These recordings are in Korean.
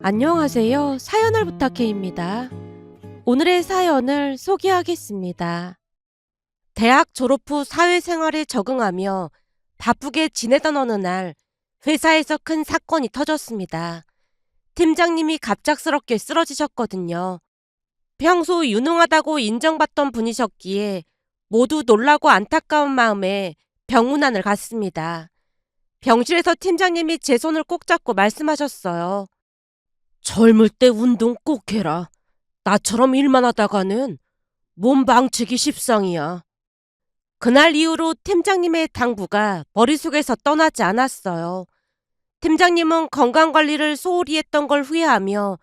안녕하세요. 사연을 부탁해입니다. 오늘의 사연을 소개하겠습니다. 대학 졸업 후 사회생활에 적응하며 바쁘게 지내던 어느 날 회사에서 큰 사건이 터졌습니다. 팀장님이 갑작스럽게 쓰러지셨거든요. 평소 유능하다고 인정받던 분이셨기에 모두 놀라고 안타까운 마음에 병문안을 갔습니다. 병실에서 팀장님이 제 손을 꼭 잡고 말씀하셨어요. 젊을 때 운동 꼭 해라. 나처럼 일만 하다가는 몸 망치기 십상이야. 그날 이후로 팀장님의 당부가 머릿속에서 떠나지 않았어요. 팀장님은 건강관리를 소홀히 했던 걸 후회하며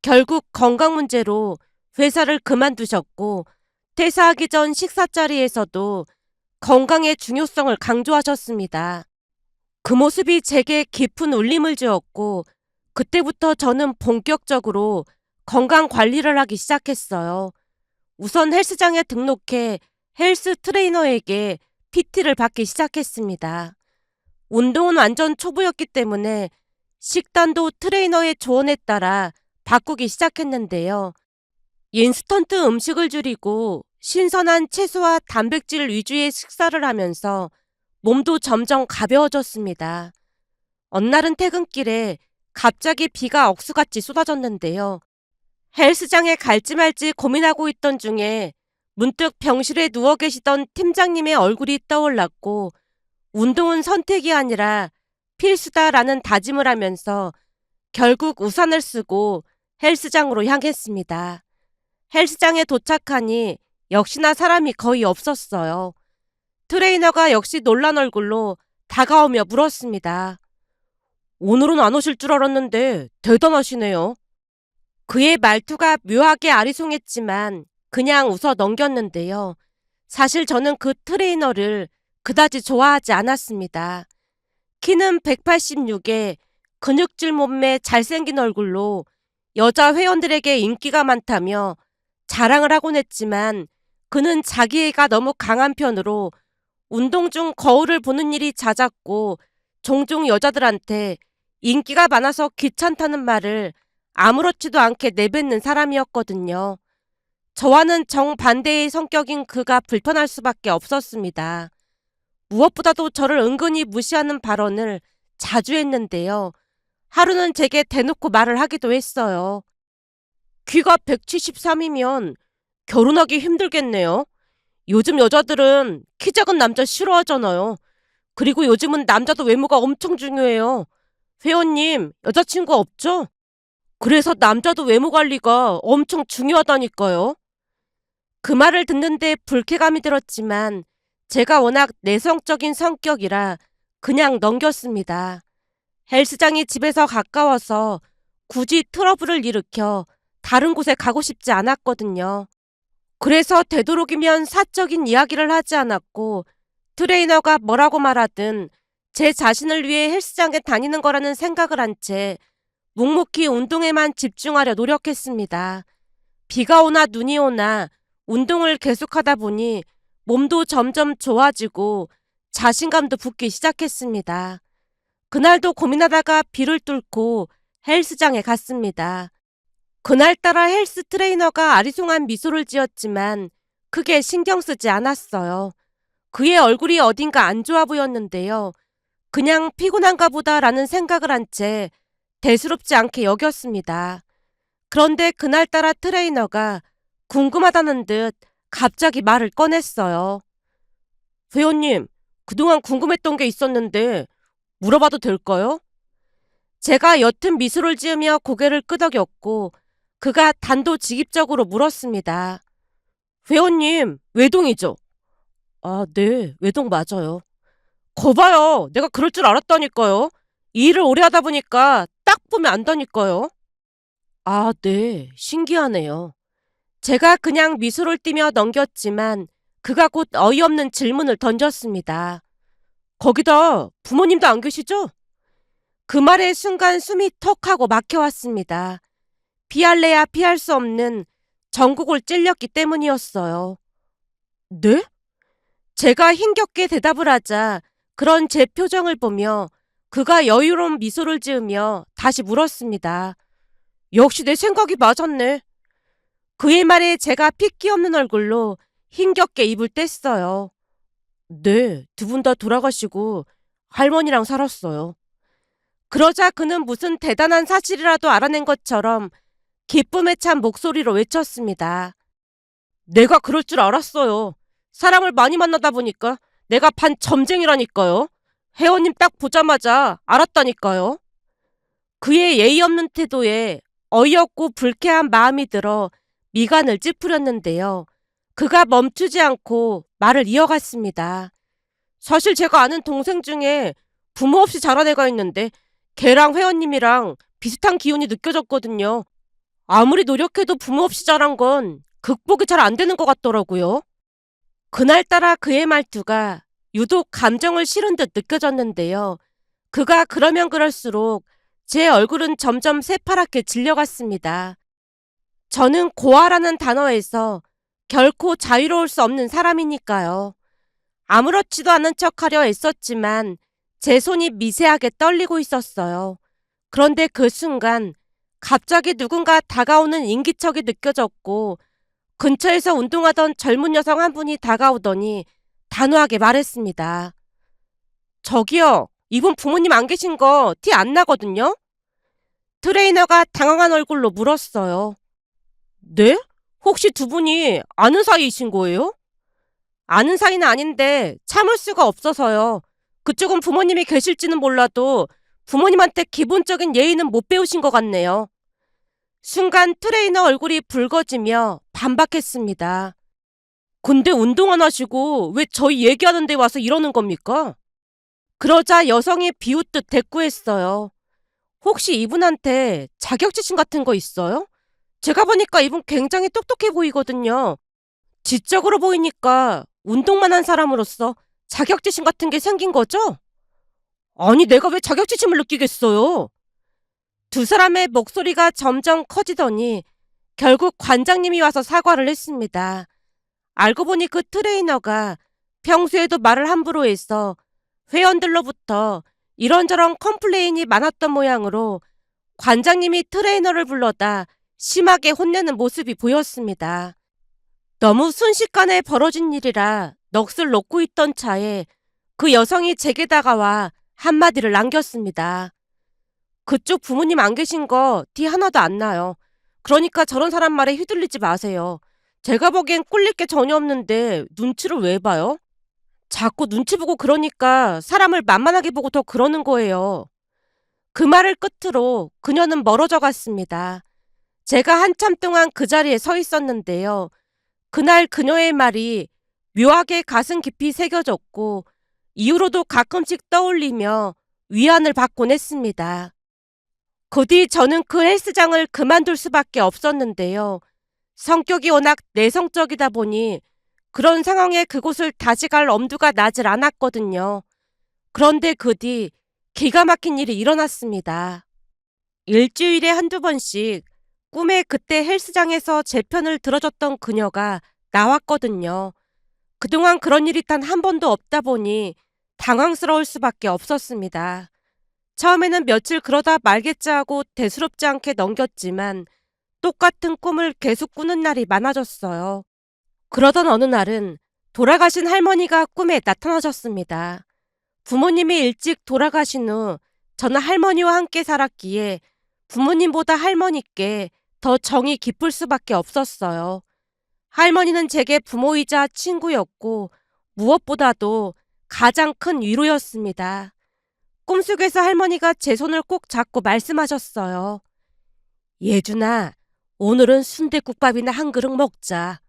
결국 건강 문제로 회사를 그만두셨고 퇴사하기 전 식사 자리에서도 건강의 중요성을 강조하셨습니다. 그 모습이 제게 깊은 울림을 주었고 그때부터 저는 본격적으로 건강 관리를 하기 시작했어요. 우선 헬스장에 등록해 헬스 트레이너에게 PT를 받기 시작했습니다. 운동은 완전 초보였기 때문에 식단도 트레이너의 조언에 따라 바꾸기 시작했는데요. 인스턴트 음식을 줄이고 신선한 채소와 단백질 위주의 식사를 하면서 몸도 점점 가벼워졌습니다. 어느 날은 퇴근길에 갑자기 비가 억수같이 쏟아졌는데요. 헬스장에 갈지 말지 고민하고 있던 중에 문득 병실에 누워 계시던 팀장님의 얼굴이 떠올랐고 운동은 선택이 아니라 필수다라는 다짐을 하면서 결국 우산을 쓰고 헬스장으로 향했습니다. 헬스장에 도착하니 역시나 사람이 거의 없었어요. 트레이너가 역시 놀란 얼굴로 다가오며 물었습니다. 오늘은 안 오실 줄 알았는데 대단하시네요. 그의 말투가 묘하게 아리송했지만 그냥 웃어 넘겼는데요. 사실 저는 그 트레이너를 그다지 좋아하지 않았습니다. 키는 186에 근육질 몸매 잘생긴 얼굴로 여자 회원들에게 인기가 많다며 자랑을 하곤 했지만 그는 자기애가 너무 강한 편으로 운동 중 거울을 보는 일이 잦았고 종종 여자들한테 인기가 많아서 귀찮다는 말을 아무렇지도 않게 내뱉는 사람이었거든요. 저와는 정반대의 성격인 그가 불편할 수밖에 없었습니다. 무엇보다도 저를 은근히 무시하는 발언을 자주 했는데요. 하루는 제게 대놓고 말을 하기도 했어요. 키가 173이면 결혼하기 힘들겠네요. 요즘 여자들은 키 작은 남자 싫어하잖아요. 그리고 요즘은 남자도 외모가 엄청 중요해요. 회원님, 여자친구 없죠? 그래서 남자도 외모 관리가 엄청 중요하다니까요. 그 말을 듣는데 불쾌감이 들었지만 제가 워낙 내성적인 성격이라 그냥 넘겼습니다. 헬스장이 집에서 가까워서 굳이 트러블을 일으켜 다른 곳에 가고 싶지 않았거든요. 그래서 되도록이면 사적인 이야기를 하지 않았고 트레이너가 뭐라고 말하든 제 자신을 위해 헬스장에 다니는 거라는 생각을 한 채 묵묵히 운동에만 집중하려 노력했습니다. 비가 오나 눈이 오나 운동을 계속하다 보니 몸도 점점 좋아지고 자신감도 붙기 시작했습니다. 그날도 고민하다가 비를 뚫고 헬스장에 갔습니다. 그날따라 헬스 트레이너가 아리송한 미소를 지었지만 크게 신경 쓰지 않았어요. 그의 얼굴이 어딘가 안 좋아 보였는데요. 그냥 피곤한가 보다라는 생각을 한 채 대수롭지 않게 여겼습니다. 그런데 그날따라 트레이너가 궁금하다는 듯 갑자기 말을 꺼냈어요. 회원님, 그동안 궁금했던 게 있었는데 물어봐도 될까요? 제가 옅은 미소를 지으며 고개를 끄덕였고 그가 단도직입적으로 물었습니다. 회원님, 외동이죠? 아, 네, 외동 맞아요. 거봐요, 내가 그럴 줄 알았다니까요. 이 일을 오래 하다 보니까 딱 보면 안다니까요. 아, 네, 신기하네요. 제가 그냥 미소를 띠며 넘겼지만 그가 곧 어이없는 질문을 던졌습니다. 거기다 부모님도 안 계시죠? 그 말에 순간 숨이 턱 하고 막혀왔습니다. 피할래야 피할 수 없는 전국을 찔렸기 때문이었어요. 네? 제가 힘겹게 대답을 하자 그런 제 표정을 보며 그가 여유로운 미소를 지으며 다시 물었습니다. 역시 내 생각이 맞았네. 그의 말에 제가 핏기 없는 얼굴로 힘겹게 입을 뗐어요. 네, 두 분 다 돌아가시고 할머니랑 살았어요. 그러자 그는 무슨 대단한 사실이라도 알아낸 것처럼 기쁨에 찬 목소리로 외쳤습니다. 내가 그럴 줄 알았어요. 사람을 많이 만나다 보니까 내가 반 점쟁이라니까요. 회원님 딱 보자마자 알았다니까요. 그의 예의 없는 태도에 어이없고 불쾌한 마음이 들어 미간을 찌푸렸는데요. 그가 멈추지 않고 말을 이어갔습니다. 사실 제가 아는 동생 중에 부모 없이 자란 애가 있는데 걔랑 회원님이랑 비슷한 기운이 느껴졌거든요. 아무리 노력해도 부모 없이 자란 건 극복이 잘 안 되는 것 같더라고요. 그날따라 그의 말투가 유독 감정을 실은 듯 느껴졌는데요. 그가 그러면 그럴수록 제 얼굴은 점점 새파랗게 질려갔습니다. 저는 고아라는 단어에서 결코 자유로울 수 없는 사람이니까요. 아무렇지도 않은 척하려 애썼지만 제 손이 미세하게 떨리고 있었어요. 그런데 그 순간 갑자기 누군가 다가오는 인기척이 느껴졌고 근처에서 운동하던 젊은 여성 한 분이 다가오더니 단호하게 말했습니다. 저기요, 이분 부모님 안 계신 거 티 안 나거든요? 트레이너가 당황한 얼굴로 물었어요. 네? 혹시 두 분이 아는 사이이신 거예요? 아는 사이는 아닌데 참을 수가 없어서요. 그쪽은 부모님이 계실지는 몰라도 부모님한테 기본적인 예의는 못 배우신 것 같네요. 순간 트레이너 얼굴이 붉어지며 반박했습니다. 근데 운동 안 하시고 왜 저희 얘기하는 데 와서 이러는 겁니까? 그러자 여성이 비웃듯 대꾸했어요. 혹시 이분한테 자격지심 같은 거 있어요? 제가 보니까 이분 굉장히 똑똑해 보이거든요. 지적으로 보이니까 운동만 한 사람으로서 자격지심 같은 게 생긴 거죠? 아니, 내가 왜 자격지심을 느끼겠어요? 두 사람의 목소리가 점점 커지더니 결국 관장님이 와서 사과를 했습니다. 알고 보니 그 트레이너가 평소에도 말을 함부로 해서 회원들로부터 이런저런 컴플레인이 많았던 모양으로 관장님이 트레이너를 불러다 심하게 혼내는 모습이 보였습니다. 너무 순식간에 벌어진 일이라 넋을 놓고 있던 차에 그 여성이 제게 다가와 한마디를 남겼습니다. 그쪽 부모님 안 계신 거 티 하나도 안 나요. 그러니까 저런 사람 말에 휘둘리지 마세요. 제가 보기엔 꿀릴 게 전혀 없는데 눈치를 왜 봐요? 자꾸 눈치 보고 그러니까 사람을 만만하게 보고 더 그러는 거예요. 그 말을 끝으로 그녀는 멀어져 갔습니다. 제가 한참 동안 그 자리에 서 있었는데요. 그날 그녀의 말이 묘하게 가슴 깊이 새겨졌고 이후로도 가끔씩 떠올리며 위안을 받곤 했습니다. 그 뒤 저는 그 헬스장을 그만둘 수밖에 없었는데요. 성격이 워낙 내성적이다 보니 그런 상황에 그곳을 다시 갈 엄두가 나질 않았거든요. 그런데 그 뒤 기가 막힌 일이 일어났습니다. 일주일에 한두 번씩 꿈에 그때 헬스장에서 제 편을 들어줬던 그녀가 나왔거든요. 그동안 그런 일이 단 한 번도 없다 보니 당황스러울 수밖에 없었습니다. 처음에는 며칠 그러다 말겠지 하고 대수롭지 않게 넘겼지만 똑같은 꿈을 계속 꾸는 날이 많아졌어요. 그러던 어느 날은 돌아가신 할머니가 꿈에 나타나셨습니다. 부모님이 일찍 돌아가신 후 저는 할머니와 함께 살았기에 부모님보다 할머니께 더 정이 깊을 수밖에 없었어요. 할머니는 제게 부모이자 친구였고 무엇보다도 가장 큰 위로였습니다. 꿈속에서 할머니가 제 손을 꼭 잡고 말씀하셨어요. 예준아, 오늘은 순댓국밥이나 한 그릇 먹자.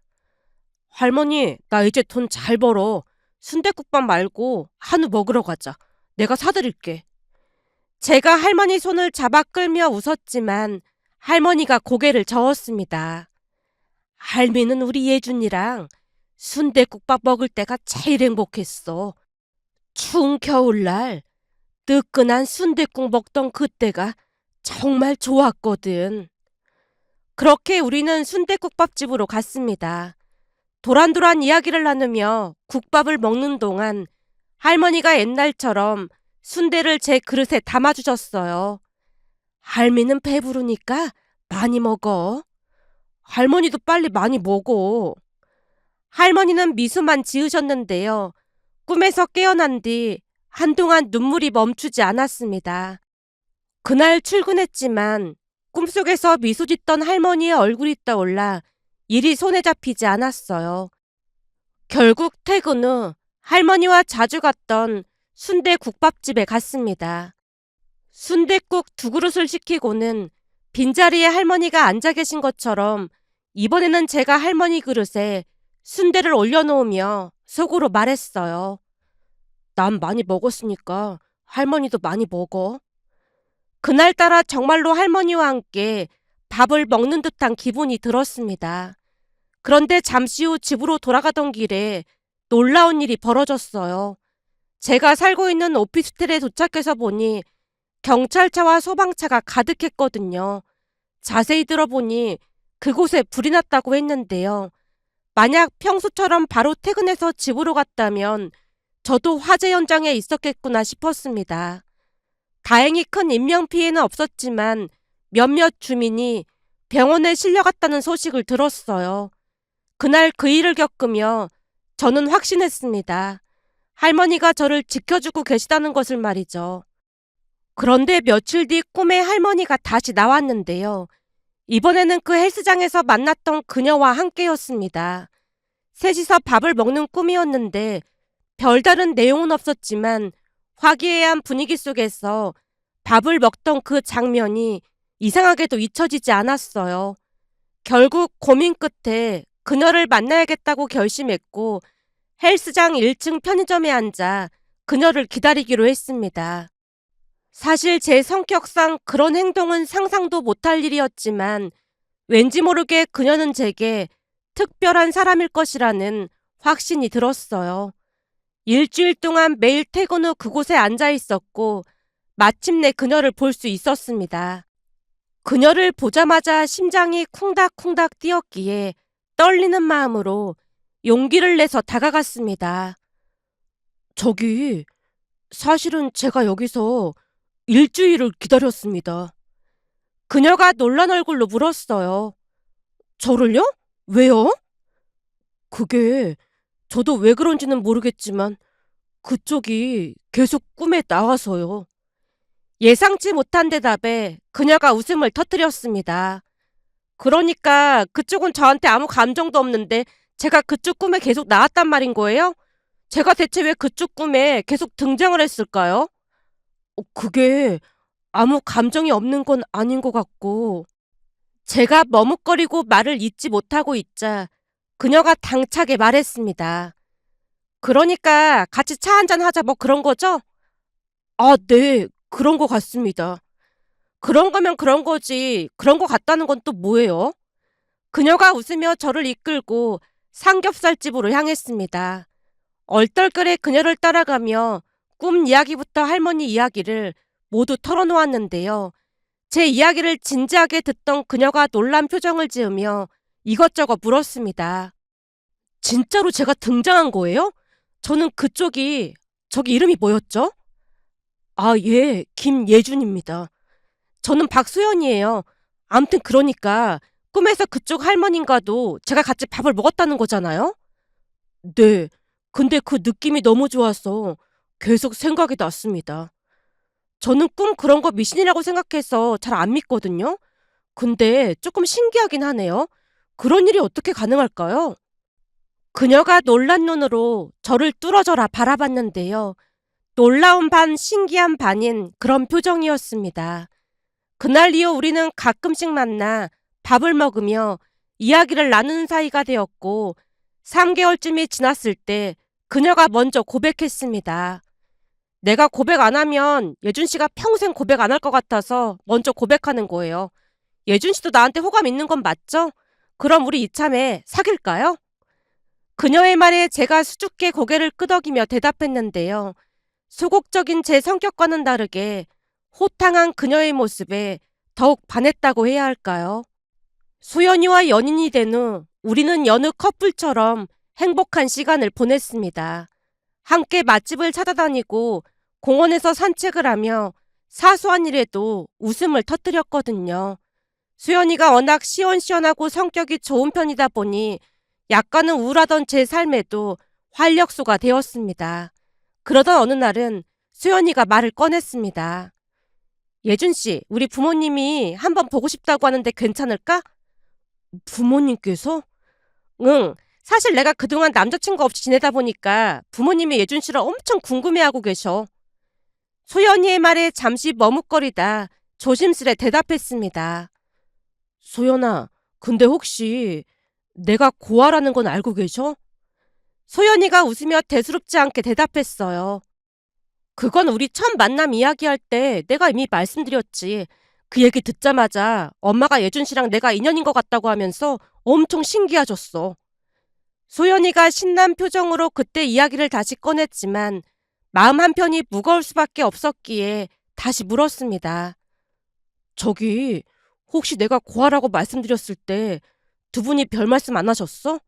할머니, 나 이제 돈 잘 벌어. 순댓국밥 말고 한우 먹으러 가자. 내가 사드릴게. 제가 할머니 손을 잡아 끌며 웃었지만 할머니가 고개를 저었습니다. 할미는 우리 예준이랑 순댓국밥 먹을 때가 제일 행복했어. 추운 겨울날 뜨끈한 순댓국 먹던 그때가 정말 좋았거든. 그렇게 우리는 순댓국밥집으로 갔습니다. 도란도란 이야기를 나누며 국밥을 먹는 동안 할머니가 옛날처럼 순대를 제 그릇에 담아주셨어요. 할미는 배부르니까 많이 먹어. 할머니도 빨리 많이 먹어. 할머니는 미소만 지으셨는데요. 꿈에서 깨어난 뒤 한동안 눈물이 멈추지 않았습니다. 그날 출근했지만 꿈속에서 미소 짓던 할머니의 얼굴이 떠올라 일이 손에 잡히지 않았어요. 결국 퇴근 후 할머니와 자주 갔던 순대국밥집에 갔습니다. 순댓국 2그릇을 시키고는 빈자리에 할머니가 앉아 계신 것처럼 이번에는 제가 할머니 그릇에 순대를 올려놓으며 속으로 말했어요. 난 많이 먹었으니까 할머니도 많이 먹어. 그날따라 정말로 할머니와 함께 밥을 먹는 듯한 기분이 들었습니다. 그런데 잠시 후 집으로 돌아가던 길에 놀라운 일이 벌어졌어요. 제가 살고 있는 오피스텔에 도착해서 보니 경찰차와 소방차가 가득했거든요. 자세히 들어보니 그곳에 불이 났다고 했는데요. 만약 평소처럼 바로 퇴근해서 집으로 갔다면 저도 화재 현장에 있었겠구나 싶었습니다. 다행히 큰 인명피해는 없었지만 몇몇 주민이 병원에 실려갔다는 소식을 들었어요. 그날 그 일을 겪으며 저는 확신했습니다. 할머니가 저를 지켜주고 계시다는 것을 말이죠. 그런데 며칠 뒤 꿈에 할머니가 다시 나왔는데요. 이번에는 그 헬스장에서 만났던 그녀와 함께였습니다. 셋이서 밥을 먹는 꿈이었는데 별다른 내용은 없었지만 화기애애한 분위기 속에서 밥을 먹던 그 장면이 이상하게도 잊혀지지 않았어요. 결국 고민 끝에 그녀를 만나야겠다고 결심했고 헬스장 1층 편의점에 앉아 그녀를 기다리기로 했습니다. 사실 제 성격상 그런 행동은 상상도 못할 일이었지만 왠지 모르게 그녀는 제게 특별한 사람일 것이라는 확신이 들었어요. 일주일 동안 매일 퇴근 후 그곳에 앉아 있었고 마침내 그녀를 볼 수 있었습니다. 그녀를 보자마자 심장이 쿵닥쿵닥 뛰었기에 떨리는 마음으로 용기를 내서 다가갔습니다. 저기, 사실은 제가 여기서 일주일을 기다렸습니다. 그녀가 놀란 얼굴로 물었어요. 저를요? 왜요? 그게 저도 왜 그런지는 모르겠지만 그쪽이 계속 꿈에 나와서요. 예상치 못한 대답에 그녀가 웃음을 터뜨렸습니다. 그러니까 그쪽은 저한테 아무 감정도 없는데 제가 그쪽 꿈에 계속 나왔단 말인 거예요? 제가 대체 왜 그쪽 꿈에 계속 등장을 했을까요? 그게 아무 감정이 없는 건 아닌 것 같고. 제가 머뭇거리고 말을 잇지 못하고 있자 그녀가 당차게 말했습니다. 그러니까 같이 차 한잔 하자 뭐 그런 거죠? 아, 네, 그런 거 같습니다. 그런 거면 그런 거지. 그런 거 같다는 건 또 뭐예요? 그녀가 웃으며 저를 이끌고 삼겹살집으로 향했습니다. 얼떨결에 그녀를 따라가며 꿈 이야기부터 할머니 이야기를 모두 털어놓았는데요. 제 이야기를 진지하게 듣던 그녀가 놀란 표정을 지으며 이것저것 물었습니다. 진짜로 제가 등장한 거예요? 저는 저기 이름이 뭐였죠? 아, 예, 김예준입니다. 저는 박소연이에요. 암튼 그러니까 꿈에서 그쪽 할머님과도 제가 같이 밥을 먹었다는 거잖아요? 네, 근데 그 느낌이 너무 좋아서 계속 생각이 났습니다. 저는 꿈 그런 거 미신이라고 생각해서 잘 안 믿거든요. 근데 조금 신기하긴 하네요. 그런 일이 어떻게 가능할까요? 그녀가 놀란 눈으로 저를 뚫어져라 바라봤는데요. 놀라운 반 신기한 반인 그런 표정이었습니다. 그날 이후 우리는 가끔씩 만나 밥을 먹으며 이야기를 나누는 사이가 되었고 3개월쯤이 지났을 때 그녀가 먼저 고백했습니다. 내가 고백 안 하면 예준 씨가 평생 고백 안 할 것 같아서 먼저 고백하는 거예요. 예준 씨도 나한테 호감 있는 건 맞죠? 그럼 우리 이참에 사귈까요? 그녀의 말에 제가 수줍게 고개를 끄덕이며 대답했는데요. 소극적인 제 성격과는 다르게 호탕한 그녀의 모습에 더욱 반했다고 해야 할까요? 소연이와 연인이 된 후 우리는 여느 커플처럼 행복한 시간을 보냈습니다. 함께 맛집을 찾아다니고 공원에서 산책을 하며 사소한 일에도 웃음을 터뜨렸거든요. 수연이가 워낙 시원시원하고 성격이 좋은 편이다 보니 약간은 우울하던 제 삶에도 활력소가 되었습니다. 그러던 어느 날은 수연이가 말을 꺼냈습니다. 예준 씨, 우리 부모님이 한번 보고 싶다고 하는데 괜찮을까? 부모님께서? 응. 사실 내가 그동안 남자친구 없이 지내다 보니까 부모님이 예준 씨를 엄청 궁금해하고 계셔. 소연이의 말에 잠시 머뭇거리다 조심스레 대답했습니다. 소연아, 근데 혹시 내가 고아라는 건 알고 계셔? 소연이가 웃으며 대수롭지 않게 대답했어요. 그건 우리 처음 만남 이야기할 때 내가 이미 말씀드렸지. 그 얘기 듣자마자 엄마가 예준 씨랑 내가 인연인 것 같다고 하면서 엄청 신기하셨어. 소연이가 신난 표정으로 그때 이야기를 다시 꺼냈지만 마음 한편이 무거울 수밖에 없었기에 다시 물었습니다. 저기, 혹시 내가 고아라고 말씀드렸을 때 두 분이 별 말씀 안 하셨어?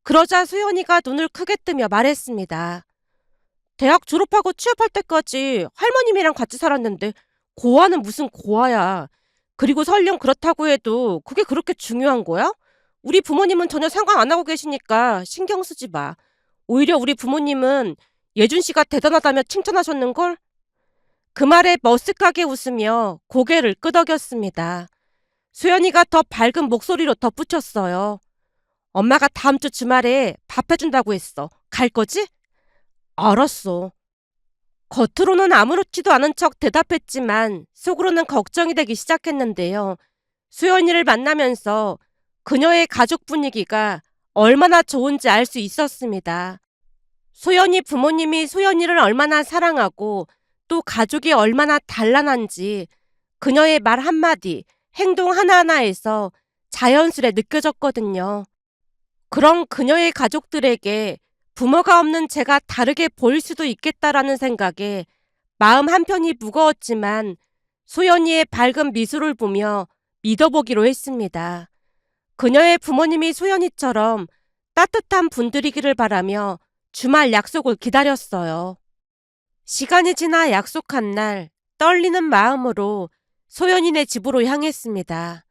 그러자 소연이가 눈을 크게 뜨며 말했습니다. 대학 졸업하고 취업할 때까지 할머님이랑 같이 살았는데 고아는 무슨 고아야. 그리고 설령 그렇다고 해도 그게 그렇게 중요한 거야? 우리 부모님은 전혀 상관 안 하고 계시니까 신경 쓰지 마. 오히려 우리 부모님은 예준 씨가 대단하다며 칭찬하셨는걸? 그 말에 머쓱하게 웃으며 고개를 끄덕였습니다. 수연이가 더 밝은 목소리로 덧붙였어요. 엄마가 다음 주 주말에 밥 해준다고 했어. 갈 거지? 알았어. 겉으로는 아무렇지도 않은 척 대답했지만 속으로는 걱정이 되기 시작했는데요. 수연이를 만나면서 그녀의 가족 분위기가 얼마나 좋은지 알 수 있었습니다. 소연이 부모님이 소연이를 얼마나 사랑하고 또 가족이 얼마나 단란한지 그녀의 말 한마디, 행동 하나하나에서 자연스레 느껴졌거든요. 그런 그녀의 가족들에게 부모가 없는 제가 다르게 보일 수도 있겠다라는 생각에 마음 한편이 무거웠지만 소연이의 밝은 미소를 보며 믿어보기로 했습니다. 그녀의 부모님이 소연이처럼 따뜻한 분들이기를 바라며 주말 약속을 기다렸어요. 시간이 지나 약속한 날 떨리는 마음으로 소연이네 집으로 향했습니다.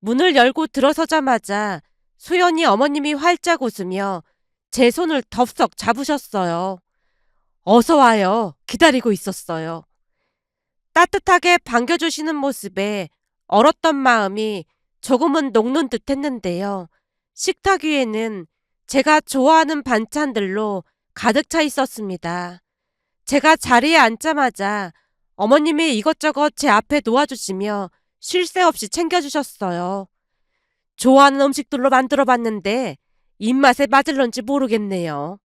문을 열고 들어서자마자 소연이 어머님이 활짝 웃으며 제 손을 덥석 잡으셨어요. 어서 와요. 기다리고 있었어요. 따뜻하게 반겨주시는 모습에 얼었던 마음이 조금은 녹는 듯 했는데요. 식탁 위에는 제가 좋아하는 반찬들로 가득 차 있었습니다. 제가 자리에 앉자마자 어머님이 이것저것 제 앞에 놓아주시며 쉴 새 없이 챙겨주셨어요. 좋아하는 음식들로 만들어봤는데 입맛에 맞을런지 모르겠네요.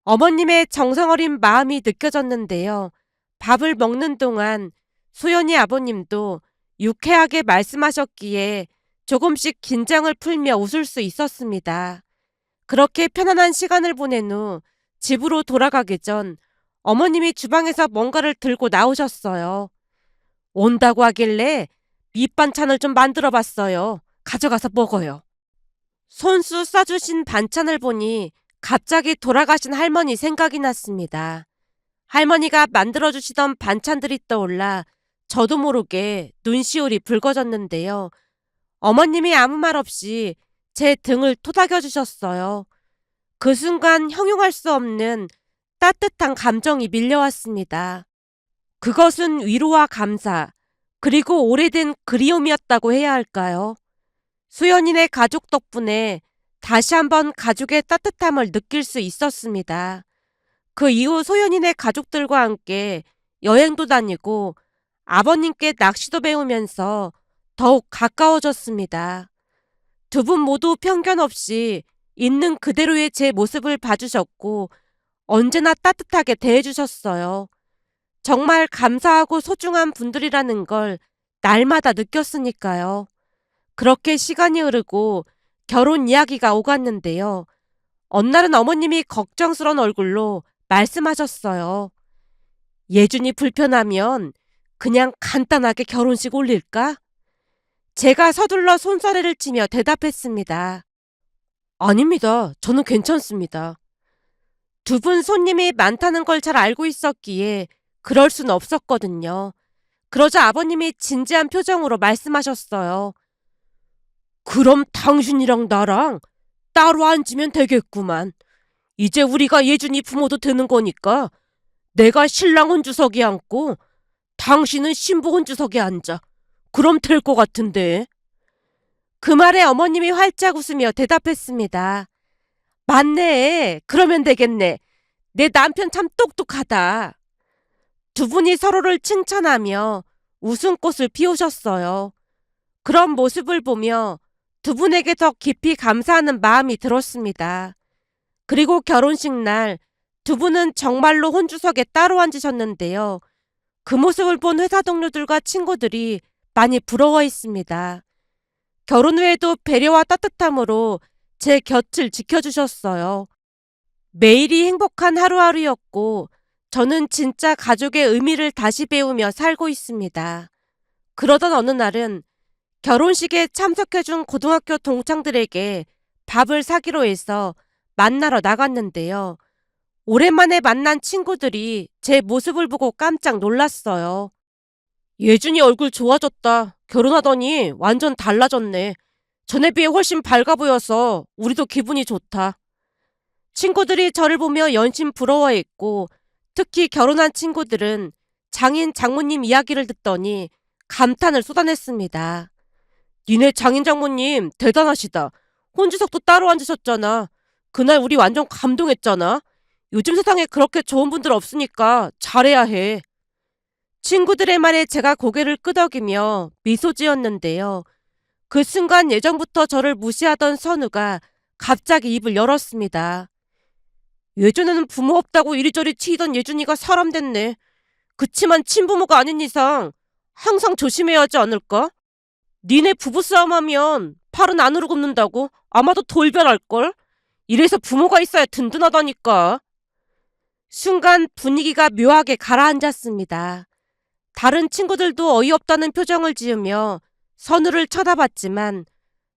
어머님의 정성어린 마음이 느껴졌는데요. 밥을 먹는 동안 소연이 아버님도 유쾌하게 말씀하셨기에 조금씩 긴장을 풀며 웃을 수 있었습니다. 그렇게 편안한 시간을 보낸 후 집으로 돌아가기 전 어머님이 주방에서 뭔가를 들고 나오셨어요. 온다고 하길래 밑반찬을 좀 만들어 봤어요. 가져가서 먹어요. 손수 싸주신 반찬을 보니 갑자기 돌아가신 할머니 생각이 났습니다. 할머니가 만들어주시던 반찬들이 떠올라 저도 모르게 눈시울이 붉어졌는데요. 어머님이 아무 말 없이 제 등을 토닥여 주셨어요. 그 순간 형용할 수 없는 따뜻한 감정이 밀려왔습니다. 그것은 위로와 감사, 그리고 오래된 그리움이었다고 해야 할까요? 수연이네 가족 덕분에 다시 한번 가족의 따뜻함을 느낄 수 있었습니다. 그 이후 소연이네 가족들과 함께 여행도 다니고 아버님께 낚시도 배우면서 더욱 가까워졌습니다. 두 분 모두 편견 없이 있는 그대로의 제 모습을 봐주셨고 언제나 따뜻하게 대해주셨어요. 정말 감사하고 소중한 분들이라는 걸 날마다 느꼈으니까요. 그렇게 시간이 흐르고 결혼 이야기가 오갔는데요. 어느 날은 어머님이 걱정스러운 얼굴로 말씀하셨어요. 예준이 불편하면 그냥 간단하게 결혼식 올릴까? 제가 서둘러 손사래를 치며 대답했습니다. 아닙니다. 저는 괜찮습니다. 두 분 손님이 많다는 걸 잘 알고 있었기에 그럴 순 없었거든요. 그러자 아버님이 진지한 표정으로 말씀하셨어요. 그럼 당신이랑 나랑 따로 앉으면 되겠구만. 이제 우리가 예준이 부모도 되는 거니까 내가 신랑 혼주석에 앉고 당신은 신부 혼주석에 앉아. 그럼 될 것 같은데. 그 말에 어머님이 활짝 웃으며 대답했습니다. 맞네. 그러면 되겠네. 내 남편 참 똑똑하다. 두 분이 서로를 칭찬하며 웃음꽃을 피우셨어요. 그런 모습을 보며 두 분에게 더 깊이 감사하는 마음이 들었습니다. 그리고 결혼식 날 두 분은 정말로 혼주석에 따로 앉으셨는데요. 그 모습을 본 회사 동료들과 친구들이 많이 부러워했습니다. 결혼 후에도 배려와 따뜻함으로 제 곁을 지켜주셨어요. 매일이 행복한 하루하루였고 저는 진짜 가족의 의미를 다시 배우며 살고 있습니다. 그러던 어느 날은 결혼식에 참석해준 고등학교 동창들에게 밥을 사기로 해서 만나러 나갔는데요. 오랜만에 만난 친구들이 제 모습을 보고 깜짝 놀랐어요. 예준이 얼굴 좋아졌다. 결혼하더니 완전 달라졌네. 전에 비해 훨씬 밝아 보여서 우리도 기분이 좋다. 친구들이 저를 보며 연신 부러워했고 특히 결혼한 친구들은 장인 장모님 이야기를 듣더니 감탄을 쏟아냈습니다. 니네 장인 장모님 대단하시다. 혼주석도 따로 앉으셨잖아. 그날 우리 완전 감동했잖아. 요즘 세상에 그렇게 좋은 분들 없으니까 잘해야 해. 친구들의 말에 제가 고개를 끄덕이며 미소 지었는데요. 그 순간 예전부터 저를 무시하던 선우가 갑자기 입을 열었습니다. 예전에는 부모 없다고 이리저리 튀던 예준이가 사람 됐네. 그치만 친부모가 아닌 이상 항상 조심해야 하지 않을까? 니네 부부싸움 하면 팔은 안으로 굽는다고 아마도 돌변할걸? 이래서 부모가 있어야 든든하다니까. 순간 분위기가 묘하게 가라앉았습니다. 다른 친구들도 어이없다는 표정을 지으며 선우를 쳐다봤지만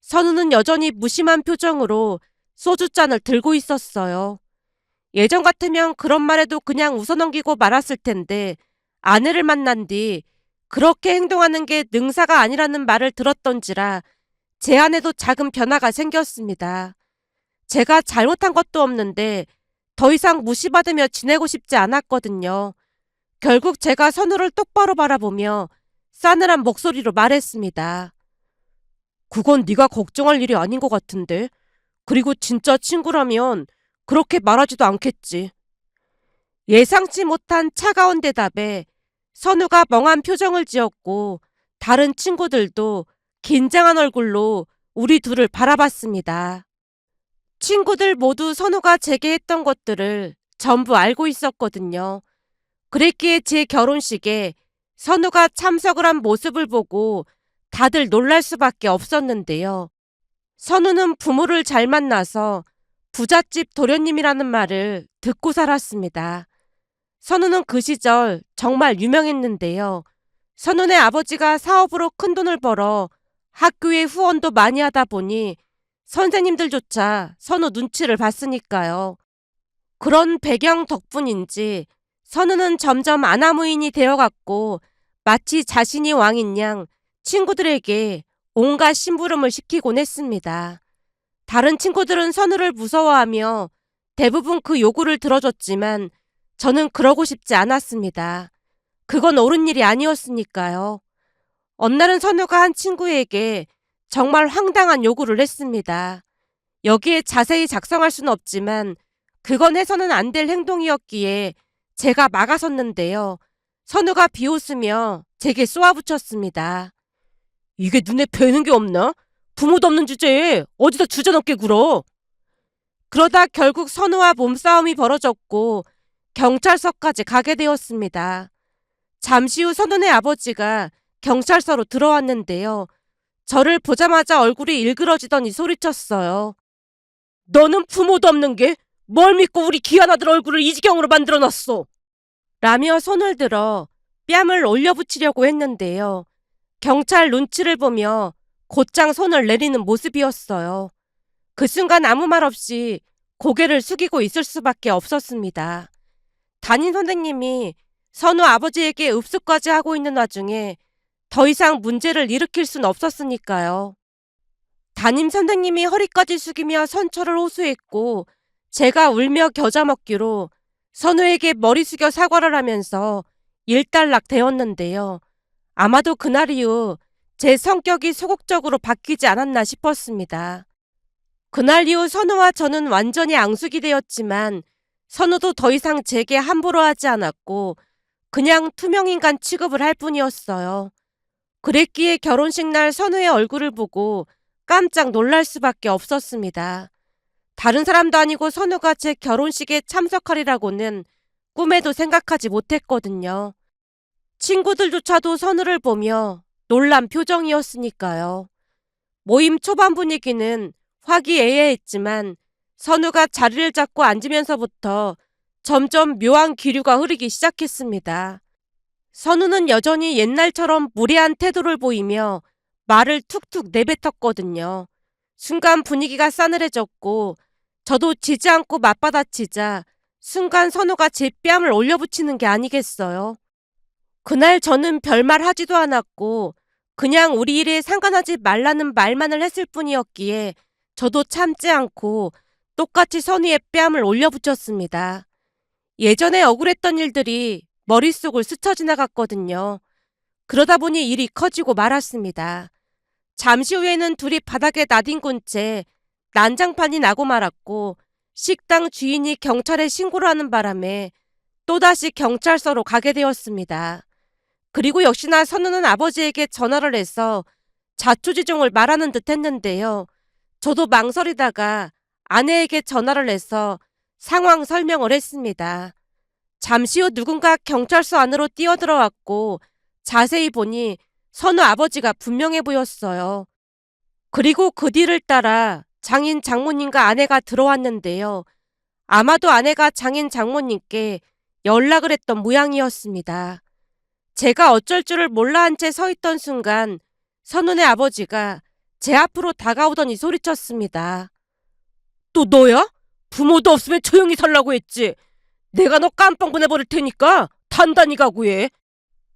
선우는 여전히 무심한 표정으로 소주잔을 들고 있었어요. 예전 같으면 그런 말에도 그냥 웃어넘기고 말았을 텐데 아내를 만난 뒤 그렇게 행동하는 게 능사가 아니라는 말을 들었던지라 제 안에도 작은 변화가 생겼습니다. 제가 잘못한 것도 없는데 더 이상 무시받으며 지내고 싶지 않았거든요. 결국 제가 선우를 똑바로 바라보며 싸늘한 목소리로 말했습니다. 그건 네가 걱정할 일이 아닌 것 같은데. 그리고 진짜 친구라면 그렇게 말하지도 않겠지. 예상치 못한 차가운 대답에 선우가 멍한 표정을 지었고 다른 친구들도 긴장한 얼굴로 우리 둘을 바라봤습니다. 친구들 모두 선우가 제게 했던 것들을 전부 알고 있었거든요. 그랬기에 제 결혼식에 선우가 참석을 한 모습을 보고 다들 놀랄 수밖에 없었는데요. 선우는 부모를 잘 만나서 부잣집 도련님이라는 말을 듣고 살았습니다. 선우는 그 시절 정말 유명했는데요. 선우네 아버지가 사업으로 큰돈을 벌어 학교에 후원도 많이 하다 보니 선생님들조차 선우 눈치를 봤으니까요. 그런 배경 덕분인지 선우는 점점 아나무인이 되어갔고 마치 자신이 왕인 양 친구들에게 온갖 심부름을 시키곤 했습니다. 다른 친구들은 선우를 무서워하며 대부분 그 요구를 들어줬지만 저는 그러고 싶지 않았습니다. 그건 옳은 일이 아니었으니까요. 어느 날은 선우가 한 친구에게 정말 황당한 요구를 했습니다. 여기에 자세히 작성할 수는 없지만 그건 해서는 안 될 행동이었기에 제가 막아섰는데요. 선우가 비웃으며 제게 쏘아붙였습니다. 이게 눈에 뵈는 게 없나? 부모도 없는 주제에 어디서 주저넘게 굴어. 그러다 결국 선우와 몸싸움이 벌어졌고 경찰서까지 가게 되었습니다. 잠시 후 선우네 아버지가 경찰서로 들어왔는데요. 저를 보자마자 얼굴이 일그러지더니 소리쳤어요. 너는 부모도 없는 게 뭘 믿고 우리 귀한 아들 얼굴을 이 지경으로 만들어놨어? 라며 손을 들어 뺨을 올려붙이려고 했는데요. 경찰 눈치를 보며 곧장 손을 내리는 모습이었어요. 그 순간 아무 말 없이 고개를 숙이고 있을 수밖에 없었습니다. 담임 선생님이 선우 아버지에게 읍수까지 하고 있는 와중에 더 이상 문제를 일으킬 순 없었으니까요. 담임 선생님이 허리까지 숙이며 선처를 호소했고 제가 울며 겨자 먹기로 선우에게 머리 숙여 사과를 하면서 일단락 되었는데요. 아마도 그날 이후 제 성격이 소극적으로 바뀌지 않았나 싶었습니다. 그날 이후 선우와 저는 완전히 앙숙이 되었지만 선우도 더 이상 제게 함부로 하지 않았고 그냥 투명인간 취급을 할 뿐이었어요. 그랬기에 결혼식 날 선우의 얼굴을 보고 깜짝 놀랄 수밖에 없었습니다. 다른 사람도 아니고 선우가 제 결혼식에 참석하리라고는 꿈에도 생각하지 못했거든요. 친구들조차도 선우를 보며 놀란 표정이었으니까요. 모임 초반 분위기는 화기애애했지만 선우가 자리를 잡고 앉으면서부터 점점 묘한 기류가 흐르기 시작했습니다. 선우는 여전히 옛날처럼 무례한 태도를 보이며 말을 툭툭 내뱉었거든요. 순간 분위기가 싸늘해졌고 저도 지지 않고 맞받아치자 순간 선우가 제 뺨을 올려붙이는 게 아니겠어요. 그날 저는 별말 하지도 않았고 그냥 우리 일에 상관하지 말라는 말만을 했을 뿐이었기에 저도 참지 않고 똑같이 선우의 뺨을 올려붙였습니다. 예전에 억울했던 일들이 머릿속을 스쳐 지나갔거든요. 그러다 보니 일이 커지고 말았습니다. 잠시 후에는 둘이 바닥에 나뒹군 채 난장판이 나고 말았고 식당 주인이 경찰에 신고를 하는 바람에 또다시 경찰서로 가게 되었습니다. 그리고 역시나 선우는 아버지에게 전화를 해서 자초지종을 말하는 듯 했는데요. 저도 망설이다가 아내에게 전화를 해서 상황 설명을 했습니다. 잠시 후 누군가 경찰서 안으로 뛰어들어왔고 자세히 보니 선우 아버지가 분명해 보였어요. 그리고 그 뒤를 따라 장인 장모님과 아내가 들어왔는데요. 아마도 아내가 장인 장모님께 연락을 했던 모양이었습니다. 제가 어쩔 줄을 몰라 한 채 서 있던 순간 선우네 아버지가 제 앞으로 다가오더니 소리쳤습니다. 또 너야? 부모도 없으면 조용히 살라고 했지. 내가 너 깜빵 보내버릴 테니까 단단히 각오해.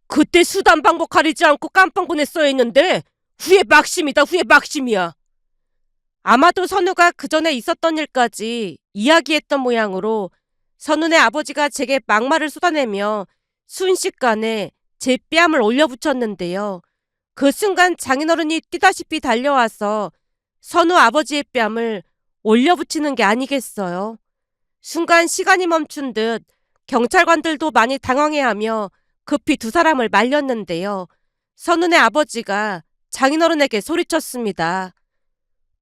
그때 수단 방법 가리지 않고 깜빵 보냈어야 했는데 후회 막심이다, 후회 막심이야. 아마도 선우가 그 전에 있었던 일까지 이야기했던 모양으로 선우네 아버지가 제게 막말을 쏟아내며 순식간에 제 뺨을 올려붙였는데요. 그 순간 장인어른이 뛰다시피 달려와서 선우 아버지의 뺨을 올려붙이는 게 아니겠어요. 순간 시간이 멈춘 듯 경찰관들도 많이 당황해하며 급히 두 사람을 말렸는데요. 선우네 아버지가 장인어른에게 소리쳤습니다.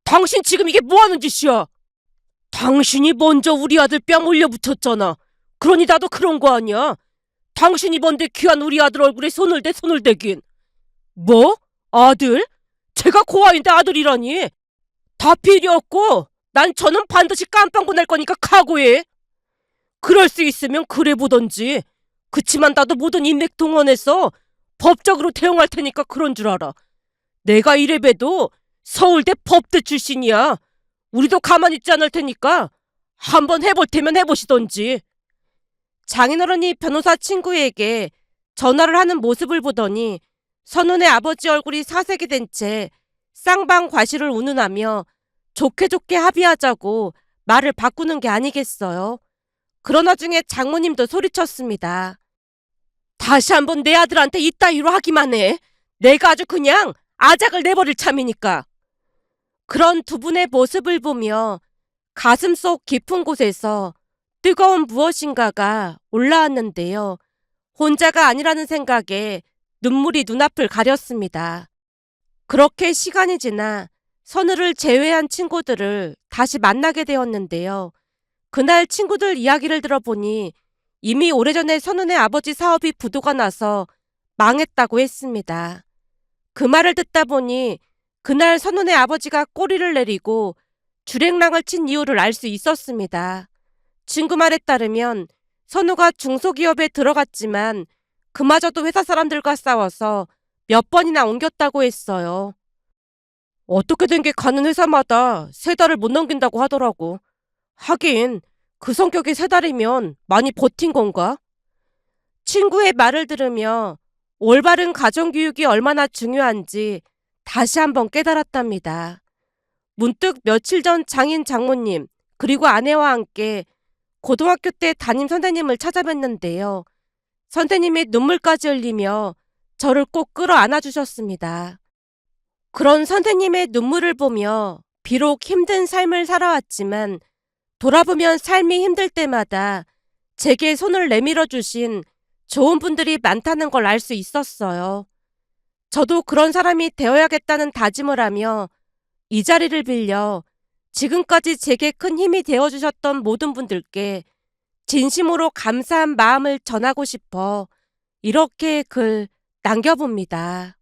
당신 지금 이게 뭐하는 짓이야? 당신이 먼저 우리 아들 뺨 올려붙였잖아. 그러니 나도 그런 거 아니야. 당신이 뭔데 귀한 우리 아들 얼굴에 손을 대 손을 대긴. 뭐? 아들? 제가 고아인데 아들이라니. 다 필요 없고 난 저는 반드시 깜빵 보낼 거니까 각오해. 그럴 수 있으면 그래 보던지. 그치만 나도 모든 인맥 동원해서 법적으로 대응할 테니까 그런 줄 알아. 내가 이래봬도 서울대 법대 출신이야. 우리도 가만히 있지 않을 테니까 한번 해볼 테면 해보시던지. 장인어른이 변호사 친구에게 전화를 하는 모습을 보더니 선우네 아버지 얼굴이 사색이 된 채 쌍방과시를 운운하며 좋게 좋게 합의하자고 말을 바꾸는 게 아니겠어요. 그런 와중에 장모님도 소리쳤습니다. 다시 한번 내 아들한테 이따위로 하기만 해. 내가 아주 그냥 아작을 내버릴 참이니까. 그런 두 분의 모습을 보며 가슴속 깊은 곳에서 뜨거운 무엇인가가 올라왔는데요. 혼자가 아니라는 생각에 눈물이 눈앞을 가렸습니다. 그렇게 시간이 지나 선우를 제외한 친구들을 다시 만나게 되었는데요. 그날 친구들 이야기를 들어보니 이미 오래전에 선우네 아버지 사업이 부도가 나서 망했다고 했습니다. 그 말을 듣다 보니 그날 선우네 아버지가 꼬리를 내리고 주랭랑을 친 이유를 알 수 있었습니다. 친구 말에 따르면 선우가 중소기업에 들어갔지만 그마저도 회사 사람들과 싸워서 몇 번이나 옮겼다고 했어요. 어떻게 된 게 가는 회사마다 3달을 못 넘긴다고 하더라고. 하긴 그 성격이 3달이면 많이 버틴 건가? 친구의 말을 들으며 올바른 가정교육이 얼마나 중요한지 다시 한번 깨달았답니다. 문득 며칠 전 장인 장모님 그리고 아내와 함께 고등학교 때 담임 선생님을 찾아뵀는데요. 선생님이 눈물까지 흘리며 저를 꼭 끌어안아 주셨습니다. 그런 선생님의 눈물을 보며 비록 힘든 삶을 살아왔지만 돌아보면 삶이 힘들 때마다 제게 손을 내밀어 주신 좋은 분들이 많다는 걸 알 수 있었어요. 저도 그런 사람이 되어야겠다는 다짐을 하며 이 자리를 빌려 지금까지 제게 큰 힘이 되어주셨던 모든 분들께 진심으로 감사한 마음을 전하고 싶어 이렇게 글 남겨봅니다.